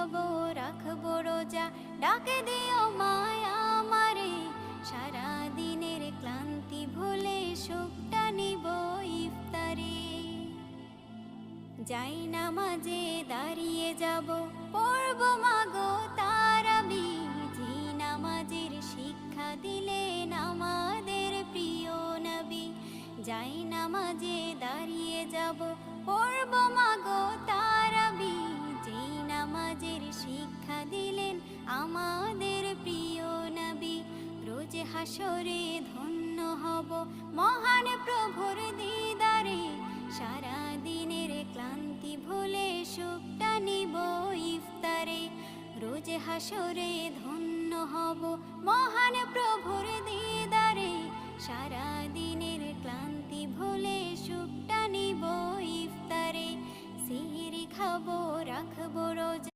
খাবো রাখবো রোজা, ডাকে দিও মায়া আমারে, সারা দিনের ক্লান্তি ভুলে সুখটা নিব ইফতারে। যাই নামাজে দাঁড়িয়ে যাব, পড়ব মাগো তারাবি, যে নামাজের শিক্ষা দিলেন আমাদের প্রিয় নবী। যাই নামাজে দাঁড়িয়ে যাব, পড়ব মাগো তারাবি, যে নামাজের শিক্ষা দিলেন আমাদের প্রিয় নবী। রোজ হাসরে ধন্য হব মহান প্রভুর দিদারে, সারা দিনের ক্লান্তি ভুলে সুখটা নিব ইফতারে। রোজ হাসরে ধন্য হব মহান প্রভুর দিদারে, সারা দিনের ক্লান্তি ভুলে সুখটা নিব ইফতারে। সিহরি খাবো রাখবো রোজা,